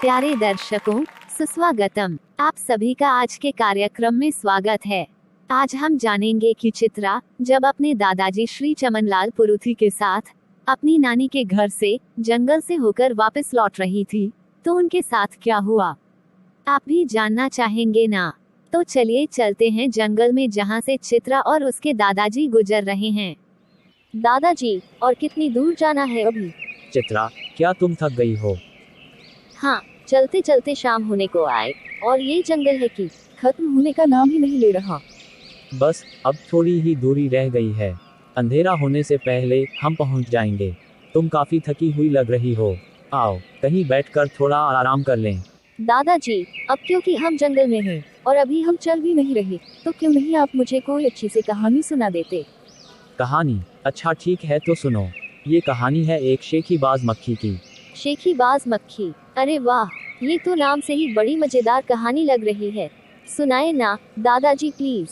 प्यारे दर्शकों, सुस्वागतम। आप सभी का आज के कार्यक्रम में स्वागत है। आज हम जानेंगे कि चित्रा जब अपने दादाजी श्री चमनलाल पुरुथी के साथ अपनी नानी के घर से जंगल से होकर वापस लौट रही थी, तो उनके साथ क्या हुआ। आप भी जानना चाहेंगे ना? तो चलिए चलते हैं जंगल में, जहाँ से चित्रा और उसके दादाजी गुजर रहे हैं। दादाजी, और कितनी दूर जाना है अभी? चित्रा, क्या तुम थक गई हो? हाँ, चलते चलते शाम होने को आए, और ये जंगल है कि खत्म होने का नाम ही नहीं ले रहा। बस अब थोड़ी ही दूरी रह गई है। अंधेरा होने से पहले हम पहुंच जाएंगे। तुम काफी थकी हुई लग रही हो। आओ, कहीं बैठकर थोड़ा आराम कर लें। दादाजी, अब क्योंकि हम जंगल में हैं और अभी हम चल भी नहीं रहे, तो क्यों नहीं आप मुझे कोई अच्छी सी कहानी सुना देते? कहानी? अच्छा ठीक है, तो सुनो। ये कहानी है एक शेखीबाज मक्खी की। शेखीबाज मक्खी? अरे वाह, ये तो नाम से ही बड़ी मजेदार कहानी लग रही है। सुनाए ना दादाजी प्लीज।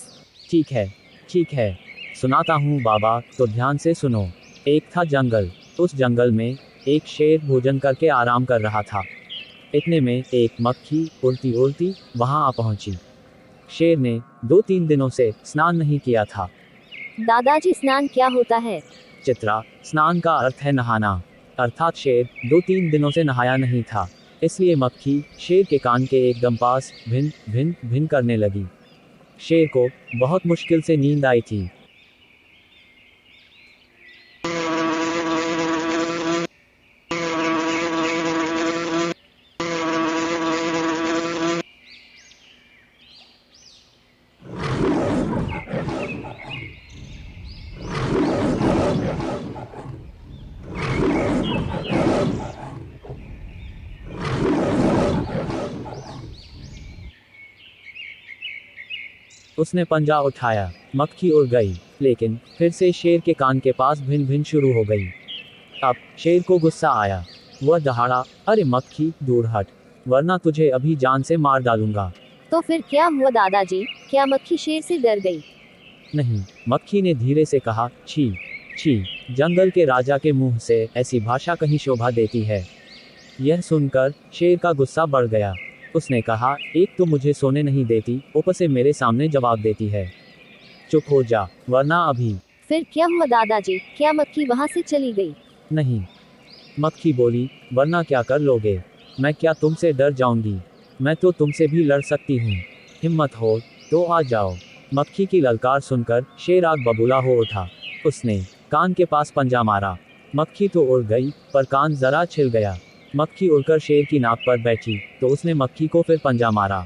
ठीक है, सुनाता हूँ बाबा, तो ध्यान से सुनो। एक था जंगल। उस जंगल में एक शेर भोजन करके आराम कर रहा था। इतने में एक मक्खी उड़ती उड़ती वहां आ पहुंची। शेर ने 2-3 दिनों से स्नान नहीं किया था। दादाजी, स्नान क्या होता है? चित्रा, स्नान का अर्थ है नहाना। अर्थात शेर 2-3 दिनों से नहाया नहीं था, इसलिए मक्खी शेर के कान के एकदम पास भिन भिन भिन करने लगी। शेर को बहुत मुश्किल से नींद आई थी। उसने पंजा उठाया, मक्खी उड़ गई, लेकिन फिर से शेर के कान के पास भिन भिन शुरू हो गई। अब शेर को गुस्सा आया। वह दहाड़ा, अरे मक्खी, दूर हट, वरना तुझे अभी जान से मार डालूंगा। तो फिर क्या हुआ दादाजी? क्या मक्खी शेर से डर गई? नहीं, मक्खी ने धीरे से कहा, छी छी, जंगल के राजा के मुंह से ऐसी भाषा कहीं शोभा देती है। यह सुनकर शेर का गुस्सा बढ़ गया। उसने कहा, एक तो मुझे सोने नहीं देती, ऊपर से मेरे सामने जवाब देती है। चुप हो जा, वरना अभी। फिर क्या हुआ दादाजी? क्या मक्खी वहाँ से चली गई? नहीं, मक्खी बोली, वरना क्या कर लोगे? मैं क्या तुमसे डर जाऊंगी? मैं तो तुमसे भी लड़ सकती हूँ। हिम्मत हो तो आ जाओ। मक्खी की ललकार सुनकर शेर आग बबूला हो उठा। उसने कान के पास पंजा मारा। मक्खी तो उड़ गई, पर कान जरा छिल गया। मक्खी उड़कर शेर की नाक पर बैठी, तो उसने मक्खी को फिर पंजा मारा।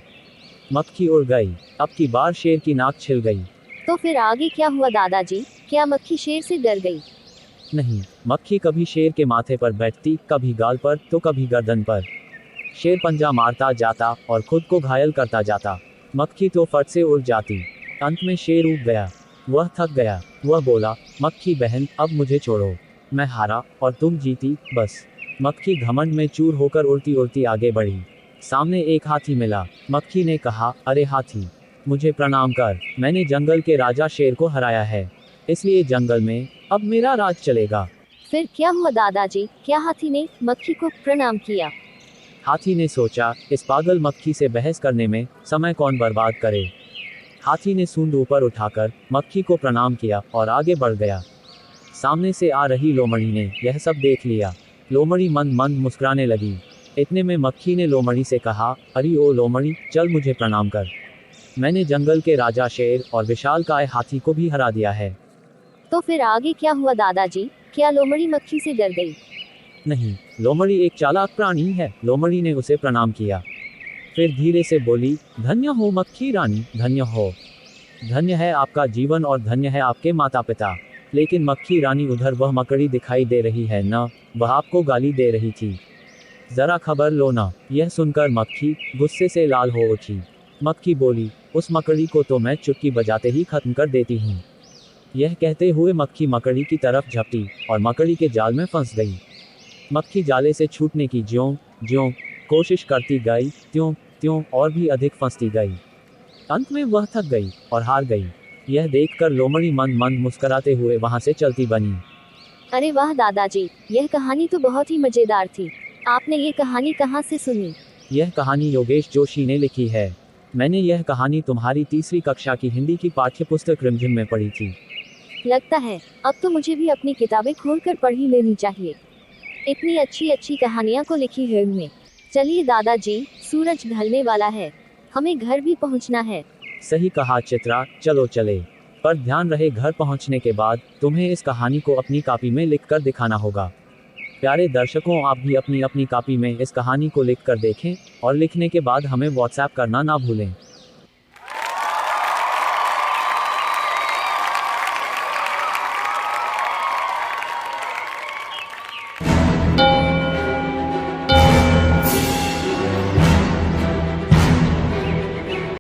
मक्खी उड़ गई, अब की बार शेर की नाक छिल गई। तो फिर आगे क्या हुआ दादाजी? क्या मक्खी शेर से डर गई? नहीं, मक्खी कभी शेर के माथे पर बैठती, कभी गाल पर, तो कभी गर्दन पर। शेर पंजा मारता जाता और खुद को घायल करता जाता। मक्खी तो फट से उड़ जाती। अंत में शेर उब गया। वह थक गया। वह बोला, मक्खी बहन, अब मुझे छोड़ो। मैं हारा और तुम जीती, बस। मक्खी घमंड में चूर होकर उड़ती उड़ती आगे बढ़ी। सामने एक हाथी मिला। मक्खी ने कहा, अरे हाथी, मुझे प्रणाम कर। मैंने जंगल के राजा शेर को हराया है, इसलिए जंगल में अब मेरा राज चलेगा। फिर क्या हुआ दादाजी? क्या हाथी ने मक्खी को प्रणाम किया? हाथी ने सोचा, इस पागल मक्खी से बहस करने में समय कौन बर्बाद करे। हाथी ने सूंड ऊपर उठाकर मक्खी को प्रणाम किया और आगे बढ़ गया। सामने से आ रही लोमड़ी ने यह सब देख लिया। लोमड़ी मंद मंद मुस्कुराने लगी। इतने में मक्खी ने लोमड़ी से कहा, अरे ओ लोमड़ी, चल मुझे प्रणाम कर। मैंने जंगल के राजा शेर और विशालकाय हाथी को भी हरा दिया है। तो फिर आगे क्या हुआ दादाजी? क्या लोमड़ी मक्खी से डर गई? नहीं, लोमड़ी एक चालाक प्राणी है। लोमड़ी ने उसे प्रणाम किया, फिर धीरे से बोली, धन्य हो मक्खी रानी, धन्य हो। धन्य है आपका जीवन और धन्य है आपके माता पिता। लेकिन मक्खी रानी, उधर वह मकड़ी दिखाई दे रही है न? वह आपको गाली दे रही थी, जरा खबर लो ना। यह सुनकर मक्खी गुस्से से लाल हो उठी। मक्खी बोली, उस मकड़ी को तो मैं चुटकी बजाते ही खत्म कर देती हूँ। यह कहते हुए मक्खी मकड़ी की तरफ झपटी और मकड़ी के जाल में फंस गई। मक्खी जाले से छूटने की ज्यों ज्यों कोशिश करती गई, त्यों त्यों और भी अधिक फंसती गई। अंत में वह थक गई और हार गई। यह देखकर लोमड़ी मंद मंद मुस्कुराते हुए वहां से चलती बनी। अरे वाह दादाजी, यह कहानी तो बहुत ही मजेदार थी। आपने ये कहानी कहाँ से सुनी? यह कहानी योगेश जोशी ने लिखी है। मैंने यह कहानी तुम्हारी तीसरी कक्षा की हिंदी की पाठ्यपुस्तक रिमझिम में पढ़ी थी। लगता है अब तो मुझे भी अपनी किताबें खोलकर पढ़ ही लेनी चाहिए। इतनी अच्छी अच्छी कहानियाँ को लिखी है उनमें। चलिए दादाजी, सूरज ढलने वाला है, हमें घर भी पहुँचना है। सही कहा चित्रा, चलो चले। पर ध्यान रहे घर पहुंचने के बाद तुम्हें इस कहानी को अपनी कॉपी में लिखकर दिखाना होगा। प्यारे दर्शकों, आप भी अपनी अपनी कॉपी में इस कहानी को लिखकर देखें और लिखने के बाद हमें व्हाट्सएप करना ना भूलें।